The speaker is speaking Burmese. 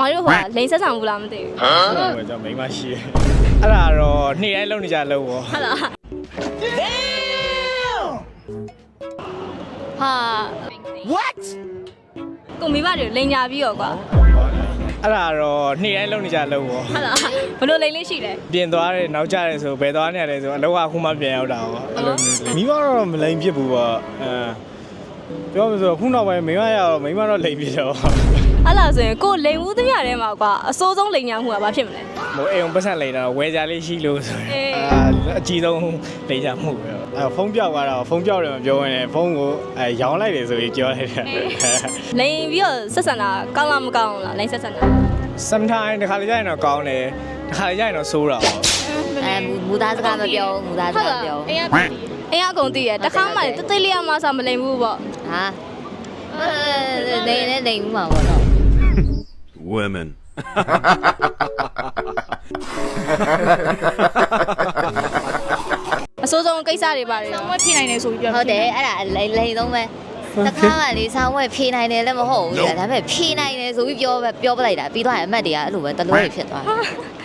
ဘာလို့ဟိုလိန်ဆက်ဆောင်ဘူးလားမသိဘူးဟုတ်ကဲ့ကျွန်တော်မိမရှိတယ်အဲ့ဒါတော့နေ့တိုင်းလုပ်နေကြလို့ပေါ့ဟုတ်လားဟာ What ကိုမိဘတွေလိန်ညာပြီးတော့ကွာအဲ့ဒါတော့နေ့တိုင်းလုပ်နေကြလို့ပေါ့ဟုတ်လားဘလို့လိန်လေးရှိလဲ ပြင်သွားတယ်နောက်ကျတယ်ဆိုဘယ်သွားနေရလဲဆိုအလောကအခုမှပြန်ရောက်တာပေါ့အဲ့လိုမိဘတော့မလိန်ဖြစ်ဘူးပေါ့ပြောမဆိုခုနောက်ပိုင်းမိမရတော့မိမတော့လိန်ဖြစ်တော့အဲ့လားဆိုရင်ကိုလိန်ဦးသမျှထဲမှာကွာအစိုးဆုံးလိန်ညာမှုကဘာဖြစ်မလဲဟိုအိမ်ပတ်စံလိန်တော့ဝယ်ကြလေးရှိလို့ဆိုရင်အကြီးဆုံးလိန်ကြမှုပဲဖုန်းပြောက်သွားတော့ဖုန်းပြောက်တယ်မပြောရင်လည်းဖုန်းကိုရောင်းလိုက်တယ်ဆိုပြီးပြောလိုက်တယ်လိန်ပြီးတော့ဆက်ဆံတာကောင်းလားမကောင်းလားလိန်ဆက်ဆံတာ sometimes တခါလေကြာရင်တော့ကောင်းတယ်တခါလေကြာရင်တော့ဆိုးတာပေါ့မူသားစကားမပြောမူသားစကားပြောအိမ်ကအကုန်သိရတခါမှတသိလေးရမှဆိုမလိန်ဘူးပေါ့ဟာနေမှုမှာပေါ့နော် Women အစိုးဆုံးကိစ္စတွေပါတယ်ဆောင်းဝဲဖြေနိုင်တယ်ဆိုပြီးပြောဟုတ်တယ်အဲ့ဒါလိန်ဆုံးပဲတခါမှလေဆောင်းဝဲဖြေနိုင်တယ်လည်းမဟုတ်ဘူးဒါပေမဲ့ဖြေနိုင်တယ်ဆိုပြီးပြောပလိုက်တာပြီးသွားရင်အမတ်တွေကအဲ့လိုပဲတလွဲဖြစ်သွားတယ်